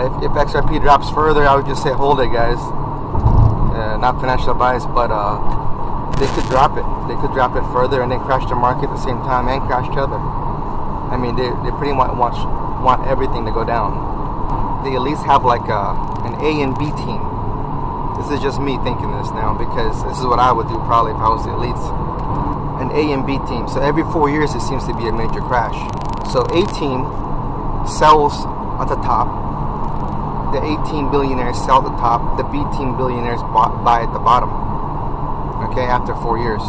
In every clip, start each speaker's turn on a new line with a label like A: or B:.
A: If XRP drops further, I would just say hold it, guys. Not financial advice, but they could drop it. They could drop it further and then crash the market at the same time and crash tether. I mean, they pretty much want everything to go down. They at least have like an A and B team. This is just me thinking this now, because this is what I would do probably if I was the elites. An A and B team. So every 4 years it seems to be a major crash. So A team sells at the top. The 18 billionaires sell at the top. The B team billionaires buy at the bottom. Okay, after 4 years.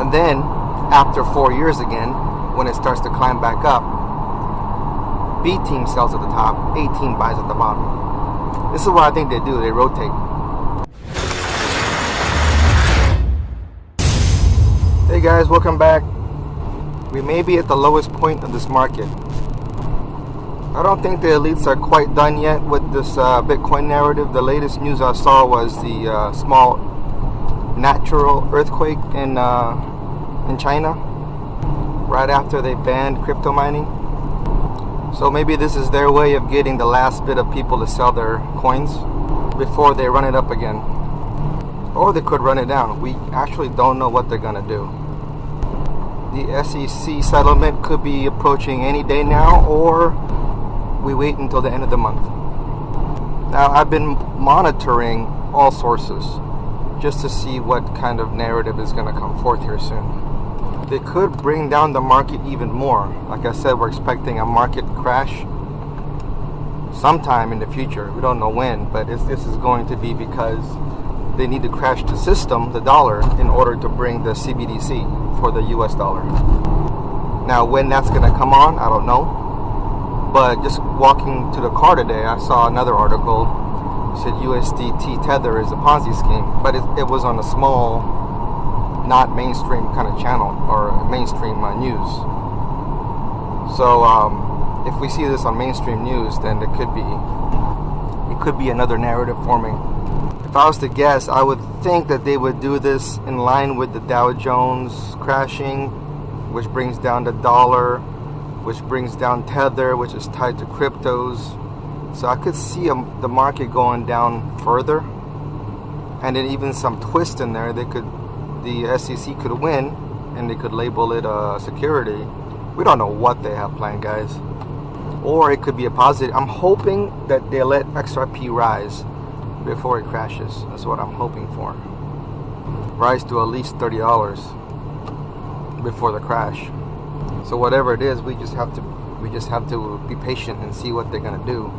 A: And then after 4 years again, when it starts to climb back up, B team sells at the top, A team buys at the bottom. This is what I think they do. They rotate. Hey guys, welcome back. We may be at the lowest point of this market. I don't think the elites are quite done yet with this Bitcoin narrative. The latest news I saw was the small natural earthquake in China right after they banned crypto mining. So maybe this is their way of getting the last bit of people to sell their coins before they run it up again. Or they could run it down. We actually don't know what they're going to do. The SEC settlement could be approaching any day now, or we wait until the end of the month. Now, I've been monitoring all sources just to see what kind of narrative is going to come forth here soon. They could bring down the market even more. Like I said, we're expecting a market crash sometime in the future. We don't know when, but this is going to be because they need to crash the system, the dollar, in order to bring the CBDC for the US dollar. Now, when that's going to come on, I don't know. But just walking to the car today, I saw another article. It said USDT Tether is a Ponzi scheme, but it was on a small, not mainstream kind of channel or mainstream news. So if we see this on mainstream news, then it could be another narrative forming. If I was to guess, I would think that they would do this in line with the Dow Jones crashing, which brings down the dollar, which brings down Tether, which is tied to cryptos. So I could see the market going down further, and then even some twist in there. The SEC could win, and they could label it a security. We don't know what they have planned, guys. Or it could be a positive. I'm hoping that they let XRP rise before it crashes. That's what I'm hoping for. Rise to at least $30 before the crash. So whatever it is, we just have to be patient and see what they're gonna do.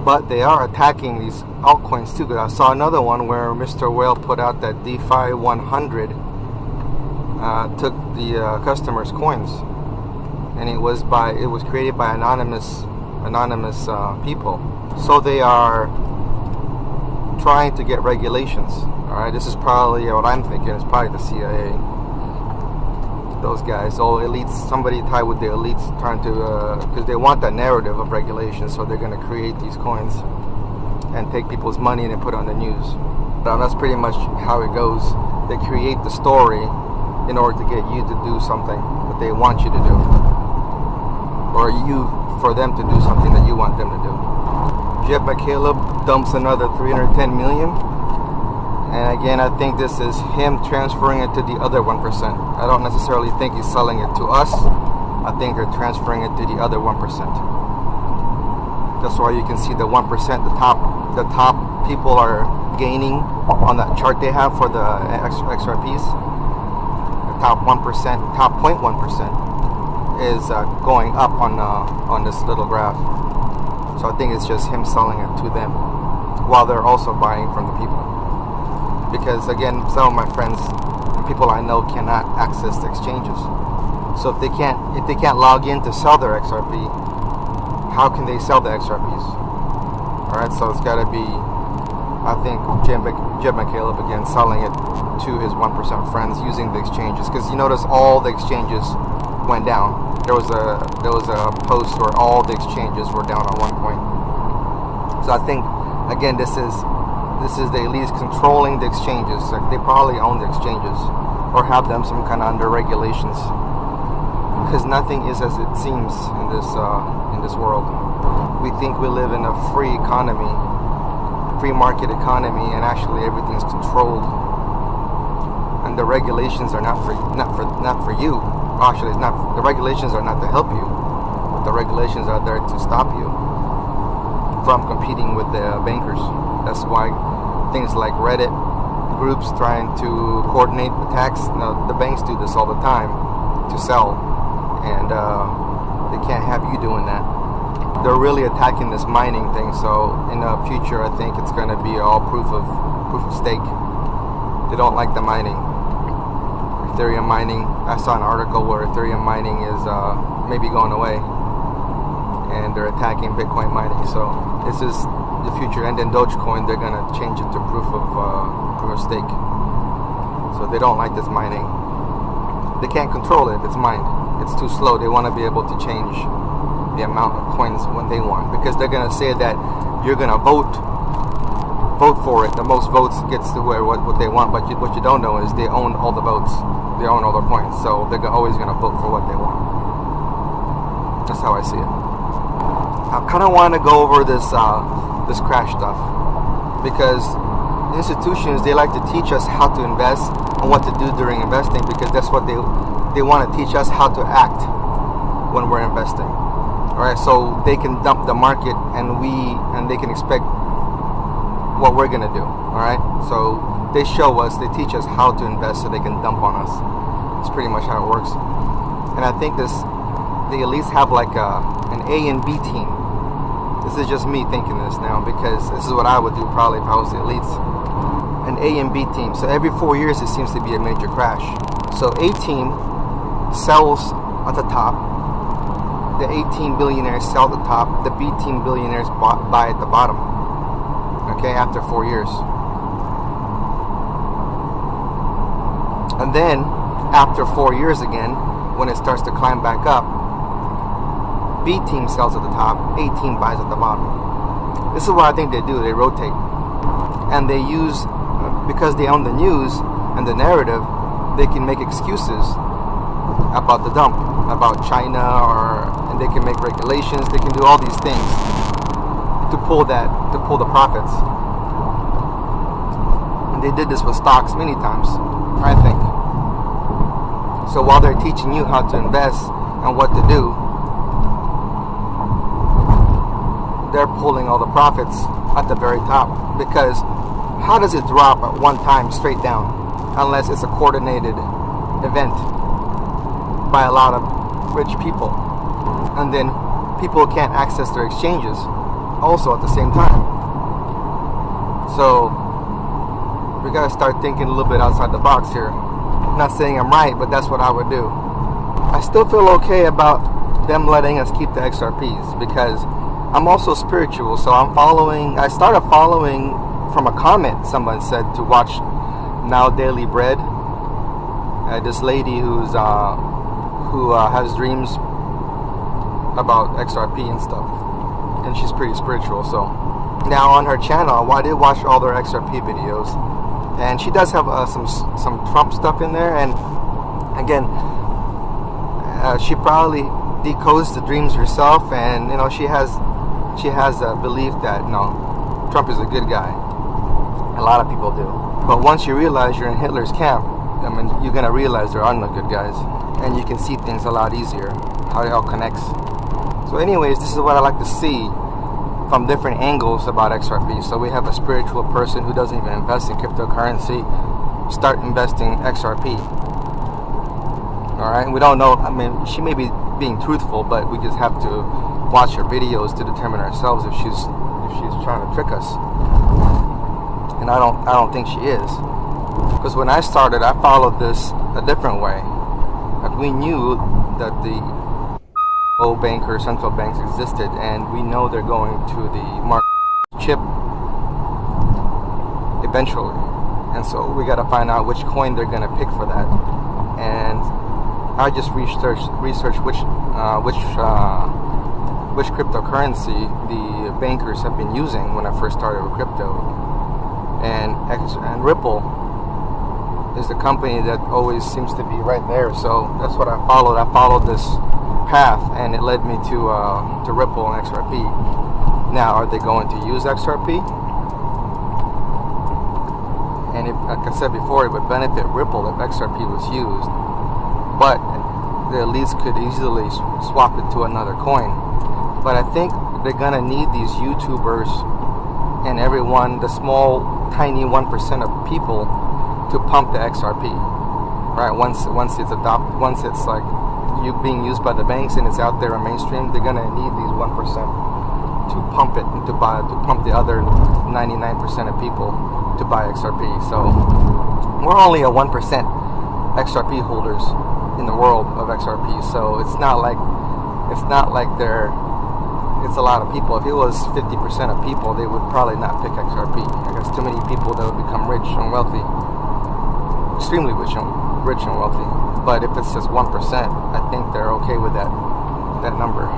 A: But they are attacking these altcoins too. Because I saw another one where Mr. Whale put out that DeFi 100 took the customers' coins, and it was created by anonymous people. So they are trying to get regulations. All right, this is probably what I'm thinking. It's probably the CIA. Those guys, all elites, somebody tied with the elites, trying to, because they want that narrative of regulation, so they're going to create these coins and take people's money and then put it on the news. But that's pretty much how it goes. They create the story in order to get you to do something that they want you to do, or you for them to do something that you want them to do. Jeff McCaleb dumps another 310 million. And again, I think this is him transferring it to the other 1%. I don't necessarily think he's selling it to us. I think they're transferring it to the other 1%. That's why you can see the 1%, the top people are gaining on that chart they have for the XRPs. The top 1%, top 0.1% is going up on this little graph. So I think it's just him selling it to them while they're also buying from the people. Because again, some of my friends and people I know cannot access the exchanges. So if they can't log in to sell their XRP, how can they sell the XRPs? All right, so it's got to be, I think, Jim McCaleb again selling it to his 1% friends using the exchanges. Because you notice all the exchanges went down. There was a post where all the exchanges were down at one point. So I think again, this is the elites controlling the exchanges. Like they probably own the exchanges or have them some kind of under regulations, because nothing is as it seems in this world. we think we live in a free economy, free market economy, and actually everything's controlled, and the regulations are not for you. Actually, it's not. The regulations are not to help you. The regulations are there to stop you from competing with the bankers. That's why things like Reddit groups trying to coordinate attacks. The banks do this all the time to sell, and they can't have you doing that. They're really attacking this mining thing. So in the future, I think it's going to be all proof of stake. They don't like the mining. Ethereum mining. I saw an article where Ethereum mining is maybe going away, and they're attacking Bitcoin mining. So this is the future. And then Dogecoin, they're gonna change it to proof of stake. So they don't like this mining. They can't control it if it's mined. It's too slow. They want to be able to change the amount of coins when they want, because they're gonna say that you're gonna vote for it. The most votes gets to what they want. But what you don't know is they own all the votes. They own all the points. So they're always gonna vote for what they want. That's how I see it. I kind of want to go over this crash stuff, because institutions, they like to teach us how to invest and what to do during investing, because that's what they want to teach us, how to act when we're investing. All right, so they can dump the market, and they can expect what we're gonna do. All right, so they show us, they teach us how to invest, so they can dump on us. It's pretty much how it works. And I think the elites have like an A and B team. This is just me thinking this now, because this is what I would do probably if I was the elites. An A and B team. So every 4 years it seems to be a major crash. So A team sells at the top. The A team billionaires sell at the top. The B team billionaires buy at the bottom. Okay, after 4 years. And then after 4 years again, when it starts to climb back up, B team sells at the top, A team buys at the bottom. This is what I think they do. They rotate. And they use, because they own the news and the narrative, they can make excuses about the dump, about China, and they can make regulations. They can do all these things to pull the profits. And they did this with stocks many times, I think. So while they're teaching you how to invest and what to do, they're pulling all the profits at the very top. Because how does it drop at one time straight down unless it's a coordinated event by a lot of rich people? And then people can't access their exchanges also at the same time. So we gotta start thinking a little bit outside the box here. I'm not saying I'm right, but that's what I would do. I still feel okay about them letting us keep the XRPs, because I'm also spiritual. So I started following from a comment someone said to watch Now Daily Bread. This lady who has dreams about XRP and stuff, and she's pretty spiritual. So now on her channel, I did watch all their XRP videos, and she does have some Trump stuff in there. And again, she probably decodes the dreams herself, and she has a belief that Trump is a good guy. A lot of people do. But once you realize you're in Hitler's camp, you're gonna realize there are no good guys, and you can see things a lot easier, how it all connects. So anyways, this is what I like to see from different angles about XRP. So we have a spiritual person who doesn't even invest in cryptocurrency start investing XRP. Alright, we don't know, she may be being truthful, but we just have to watch her videos to determine ourselves if she's trying to trick us. And I don't think she is, because when I started, I followed this a different way. Like, we knew that the banker central banks existed, and we know they're going to the market chip eventually, and so we got to find out which coin they're going to pick for that. And I just researched which cryptocurrency the bankers have been using when I first started with crypto. And Ripple is the company that always seems to be right there. So that's what I followed. I followed this path, and it led me to Ripple and XRP. Now, are they going to use XRP? And like I said before, it would benefit Ripple if XRP was used, but the elites could easily swap it to another coin. But I think they're gonna need these YouTubers and everyone, the small, tiny 1% of people, to pump the XRP. Right? Once it's like being used by the banks and it's out there in mainstream, they're gonna need these 1% to pump it and to pump the other 99% of people to buy XRP. So we're only a 1% XRP holders in the world of XRP. So it's not like it's a lot of people. If it was 50% of people, they would probably not pick XRP. I guess too many people that would become rich and wealthy, extremely rich and wealthy. But if it's just 1%, I think they're okay with that number.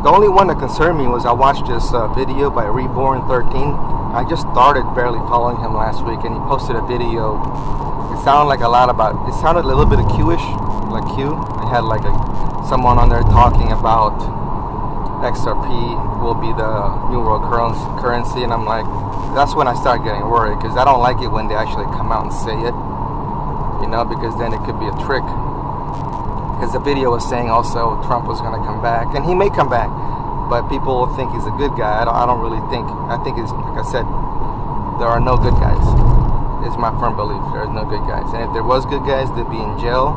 A: The only one that concerned me was I watched this video by Reborn13. I just started barely following him last week, and he posted a video. It sounded a little bit of Q-ish, like Q. It had like someone on there talking about XRP will be the new world currency, and I'm like, that's when I start getting worried, because I don't like it when they actually come out and say it, because then it could be a trick. Because the video was saying also Trump was going to come back, and he may come back, but people think he's a good guy. I don't really think. I think it's, like I said, there are no good guys. It's my firm belief. There's no good guys, and if there was good guys, they'd be in jail,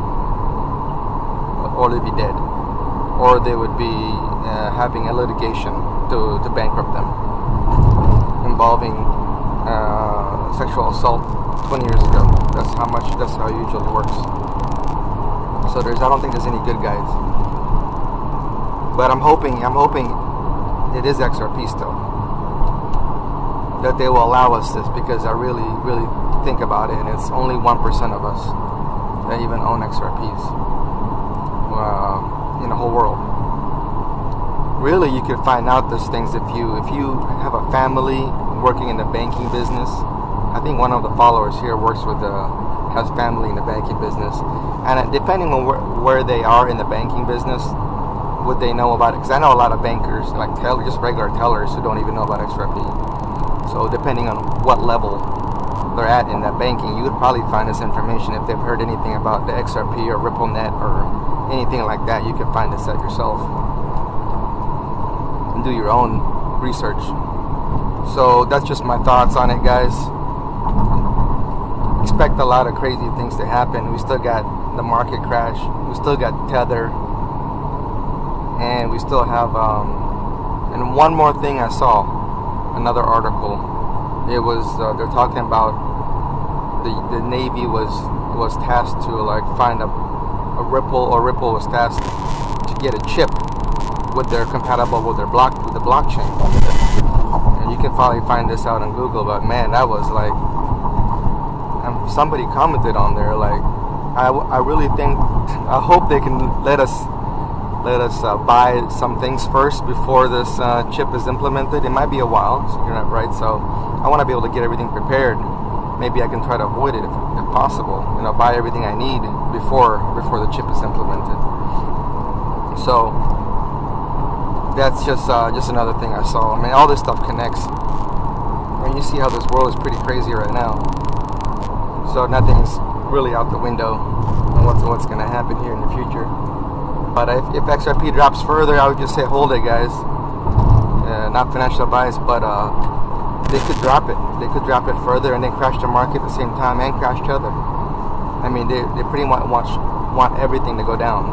A: or they'd be dead, or they would be having a litigation to bankrupt them involving sexual assault 20 years ago. That's how it usually works. So I don't think there's any good guys. But I'm hoping it is XRP still, that they will allow us this, because I really, really think about it, and it's only 1% of us that even own XRPs in the whole world. Really, you could find out these things if you have a family working in the banking business. I think one of the followers here has family in the banking business, and depending on where they are in the banking business, would they know about it? Because I know a lot of bankers, like just regular tellers, who don't even know about XRP. So depending on what level they're at in that banking, you would probably find this information. If they've heard anything about the XRP or RippleNet or anything like that, you can find this out yourself and do your own research. So that's just my thoughts on it, guys. Expect a lot of crazy things to happen. We still got the market crash. We still got Tether, and we still have. And one more thing, I saw another article. It was they're talking about the Navy was tasked to like find a Ripple, or Ripple was tasked to get a chip with their compatible with the blockchain. And you can probably find this out on Google. But man, that was like. Somebody commented on there like, I really think, I hope they can let us buy some things first before this chip is implemented. It might be a while, so you're not right. So I want to be able to get everything prepared. Maybe I can try to avoid it if possible. Buy everything I need before the chip is implemented. So that's just another thing I saw. I mean, all this stuff connects. When you see how this world is pretty crazy right now. So nothing's really out the window on what's going to happen here in the future. But if XRP drops further, I would just say hold it, guys. Not financial advice, but they could drop it. They could drop it further and then crash the market at the same time and crash Tether. I mean, they pretty much want everything to go down.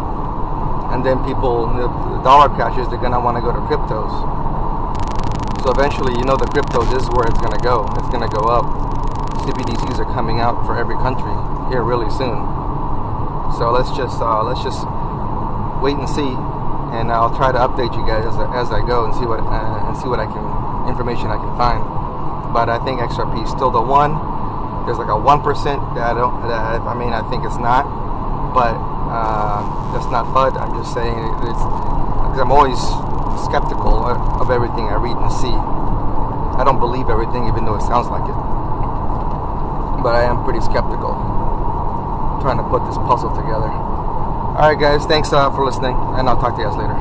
A: And then people, the dollar crashes, they're going to want to go to cryptos. So eventually, the cryptos is where it's going to go. It's going to go up. CBDCs are coming out for every country here really soon. So let's just wait and see, and I'll try to update you guys as I go and see what information I can find. But I think XRP is still the one. There's like a 1% I think it's not, but that's not FUD. I'm just saying it's because I'm always skeptical of everything I read and see. I don't believe everything, even though it sounds like it. But I am pretty skeptical, trying to put this puzzle together. Alright guys, thanks for listening, and I'll talk to you guys later.